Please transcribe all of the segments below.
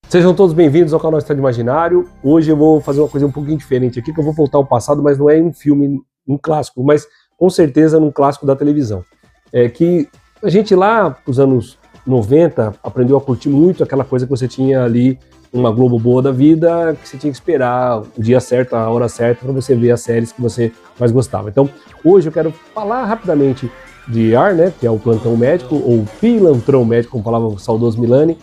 Sejam todos bem-vindos ao canal Estado Imaginário. Hoje eu vou fazer uma coisa um pouquinho diferente aqui, que eu vou voltar ao passado, mas não é um filme, um clássico, mas com certeza num clássico da televisão. É que a gente lá, nos anos 90, aprendeu a curtir muito aquela coisa que você tinha ali, uma Globo boa da vida, que você tinha que esperar o dia certo, a hora certa, para você ver as séries que você mais gostava. Então, hoje eu quero falar rapidamente de ER, né, que é o Plantão Médico, ou Pilantrão Médico, como falava o saudoso Milani,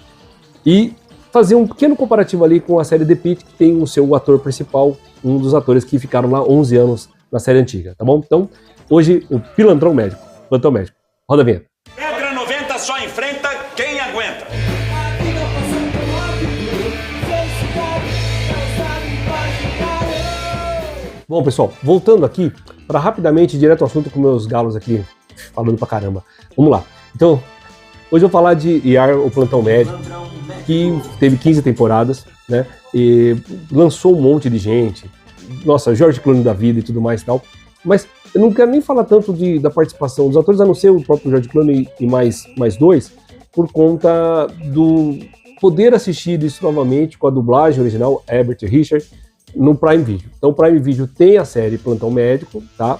e fazer um pequeno comparativo ali com a série The Pitt, que tem o seu ator principal, um dos atores que ficaram lá 11 anos na série antiga, tá bom? Então, hoje, o Pilantrão Médico, Plantão Médico. Roda a vinheta. Regra 90 só enfrenta quem aguenta. Bom, pessoal, voltando aqui, para rapidamente, direto ao assunto com meus galos aqui, falando pra caramba. Vamos lá. Então, hoje eu vou falar de ER, o Plantão Médico, que teve 15 temporadas, né, e lançou um monte de gente, nossa, George Clooney da vida e tudo mais e tal, mas eu não quero nem falar tanto da participação dos atores, a não ser o próprio George Clooney e mais dois, por conta do poder assistir isso novamente com a dublagem original, Herbert Richards, no Prime Video. Então o Prime Video tem a série Plantão Médico, tá?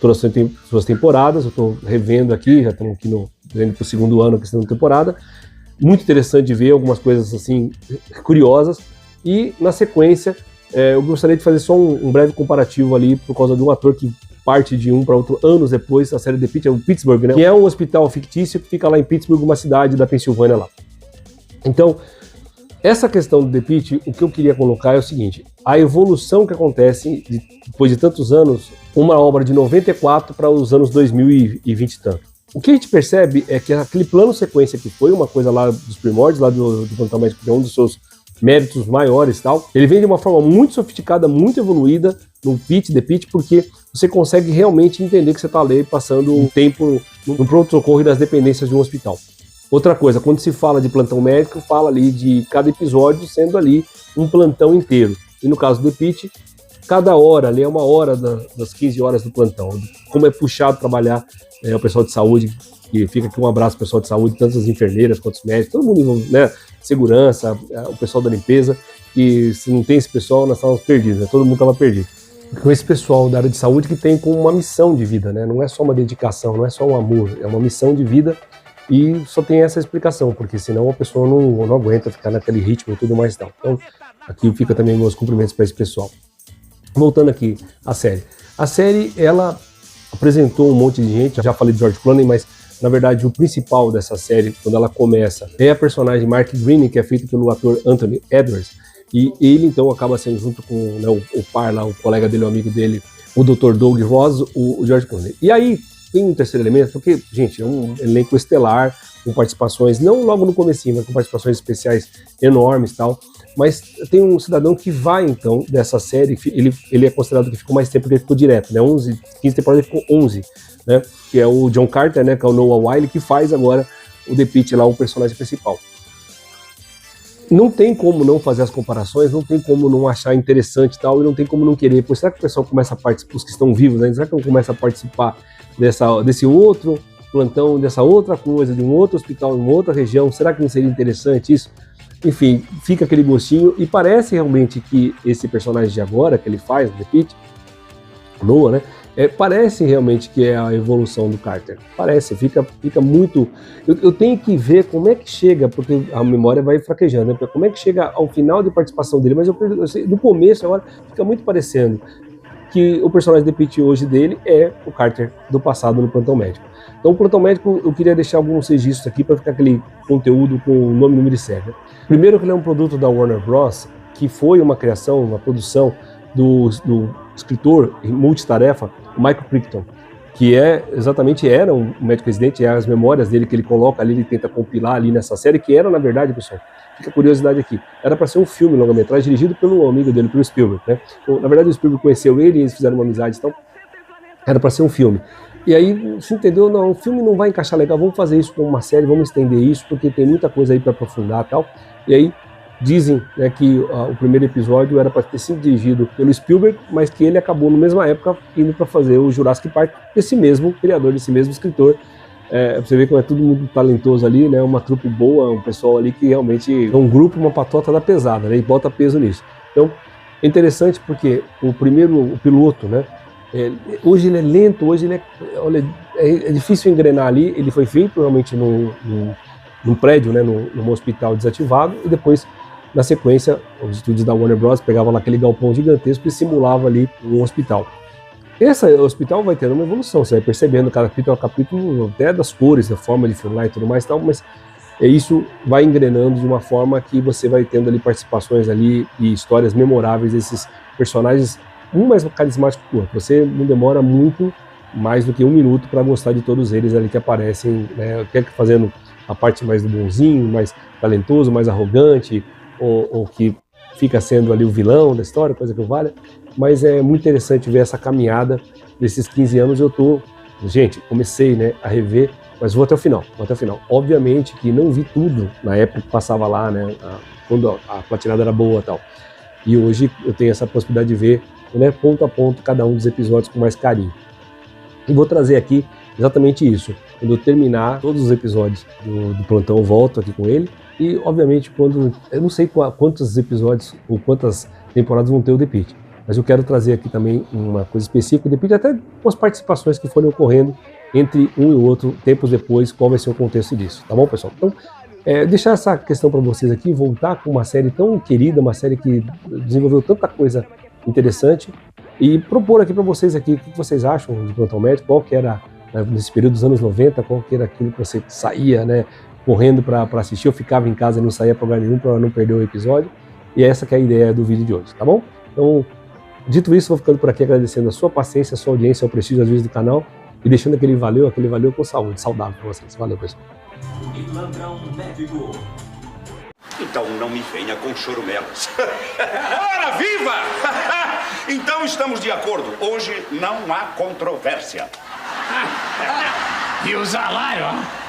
Todas as suas temporadas, eu tô revendo aqui, já estamos aqui indo pro segundo ano, questão da temporada. Muito interessante de ver algumas coisas assim curiosas, e na sequência eu gostaria de fazer só um breve comparativo ali por causa de um ator que parte de um para outro anos depois. A série The Pitt é o Pittsburgh, né? Que é um hospital fictício que fica lá em Pittsburgh, uma cidade da Pensilvânia lá. Então, essa questão do The Pitt, o que eu queria colocar é o seguinte: a evolução que acontece depois de tantos anos, uma obra de 94 para os anos 2020 e tanto. O que a gente percebe é que aquele plano sequência que foi uma coisa lá dos primórdios, lá do Plantão Médico, que é um dos seus méritos maiores e tal, ele vem de uma forma muito sofisticada, muito evoluída no The Pitt, porque você consegue realmente entender que você está ali passando um tempo no pronto-socorro e das dependências de um hospital. Outra coisa, quando se fala de Plantão Médico, fala ali de cada episódio sendo ali um plantão inteiro. E no caso do The Pitt, cada hora ali é uma hora das 15 horas do plantão. Como é puxado trabalhar o pessoal de saúde, e fica aqui um abraço ao pessoal de saúde, tanto as enfermeiras quanto os médicos, todo mundo, né, segurança, o pessoal da limpeza, e se não tem esse pessoal, nós estávamos perdidos, né, todo mundo estava perdido. Com esse pessoal da área de saúde que tem como uma missão de vida, né, não é só uma dedicação, não é só um amor, é uma missão de vida, e só tem essa explicação, porque senão a pessoa não aguenta ficar naquele ritmo e tudo mais e tal. Então, aqui fica também meus cumprimentos para esse pessoal. Voltando aqui à série. A série, ela apresentou um monte de gente, já falei de George Clooney, mas na verdade o principal dessa série, quando ela começa, é a personagem Mark Greene, que é feito pelo ator Anthony Edwards, e ele então acaba sendo, junto com, né, o par lá, o colega dele, o amigo dele, o Dr. Doug Ross, o George Clooney. E aí tem um terceiro elemento, porque, gente, é um elenco estelar, com participações, não logo no comecinho, mas com participações especiais enormes e tal. Mas tem um cidadão que vai, então, dessa série, ele é considerado que ficou mais tempo, porque ele ficou direto, né? 15 temporadas, ele ficou 11, né? Que é o John Carter, né? Que é o Noah Wyle, que faz agora o The Pitt lá, o personagem principal. Não tem como não fazer as comparações, não tem como não achar interessante e tal, e não tem como não querer. Pô, será que o pessoal começa a participar, os que estão vivos, né? Será que começa a participar desse outro plantão, dessa outra coisa, de um outro hospital, em uma outra região? Será que não seria interessante isso? Enfim, fica aquele gostinho, e parece realmente que esse personagem de agora, que ele faz, o The Pitt, Noah, né? Parece realmente que é a evolução do Carter. Parece, fica muito... Eu tenho que ver como é que chega, porque a memória vai fraquejando, né? Como é que chega ao final de participação dele, mas eu sei, no começo agora fica muito parecendo que o personagem The Pitt hoje dele é o Carter do passado no Plantão Médico. Então o Plantão Médico, eu queria deixar alguns registros aqui para ficar aquele conteúdo com o nome, número e série. Primeiro, que ele é um produto da Warner Bros., que foi uma criação, uma produção do escritor multitarefa Michael Crichton, que era um médico residente, as memórias dele que ele coloca ali, ele tenta compilar ali nessa série, que era, na verdade, pessoal, fica a curiosidade aqui, era para ser um filme longa-metragem dirigido pelo amigo dele, pelo Spielberg, né? Na verdade, o Spielberg conheceu ele e eles fizeram uma amizade, então era para ser um filme. E aí se entendeu, não, o filme não vai encaixar legal, vamos fazer isso como uma série, vamos estender isso, porque tem muita coisa aí para aprofundar e tal. E aí dizem, né, que o primeiro episódio era para ter sido dirigido pelo Spielberg, mas que ele acabou na mesma época indo para fazer o Jurassic Park, esse mesmo criador, desse mesmo escritor, Você vê como é todo mundo talentoso ali, né? Uma trupe boa, um pessoal ali que realmente é um grupo, uma patota da pesada, né? E bota peso nisso. Então, é interessante porque o piloto, né? Hoje ele é lento, hoje ele olha, é difícil engrenar ali. Ele foi feito realmente num prédio, né? Num hospital desativado, e depois, na sequência, os estúdios da Warner Bros. Pegavam lá aquele galpão gigantesco e simulava ali um hospital. Esse hospital vai tendo uma evolução, você vai percebendo cada capítulo a capítulo, até das cores, da forma de filmar e tudo mais, tal, mas isso vai engrenando de uma forma que você vai tendo ali participações ali e histórias memoráveis desses personagens, um mais carismático que o outro. Você não demora muito mais do que 1 minuto para gostar de todos eles ali que aparecem, né? Quer que fazendo a parte mais do bonzinho, mais talentoso, mais arrogante, ou que fica sendo ali o vilão da história, coisa que vale. Mas é muito interessante ver essa caminhada desses 15 anos. Gente, comecei, né, a rever, mas vou até o final. Obviamente que não vi tudo na época que passava lá, né, quando a platinada era boa e tal. E hoje eu tenho essa possibilidade de ver, né, ponto a ponto cada um dos episódios com mais carinho. E vou trazer aqui exatamente isso. Quando eu terminar todos os episódios do Plantão, eu volto aqui com ele. E, obviamente, eu não sei quantos episódios ou quantas temporadas vão ter o The Pitt, mas eu quero trazer aqui também uma coisa específica, o The Pitt, até com as participações que foram ocorrendo entre um e o outro, tempos depois, qual vai ser o contexto disso, tá bom, pessoal? Então, deixar essa questão para vocês aqui, voltar com uma série tão querida, uma série que desenvolveu tanta coisa interessante, e propor aqui para vocês aqui, o que vocês acham de Plantão Médico, qual que era, nesse período dos anos 90, qual que era aquilo que você saía, né, correndo para assistir, eu ficava em casa e não saía para lugar nenhum para não perder o episódio, e essa que é a ideia do vídeo de hoje, tá bom? Então, dito isso, vou ficando por aqui agradecendo a sua paciência, a sua audiência, o prestígio às vezes do canal, e deixando aquele valeu com saúde, saudável para vocês. Valeu, pessoal. Então não me venha com chorumelas. Ora, viva! Então estamos de acordo. Hoje não há controvérsia. E o salário, ó?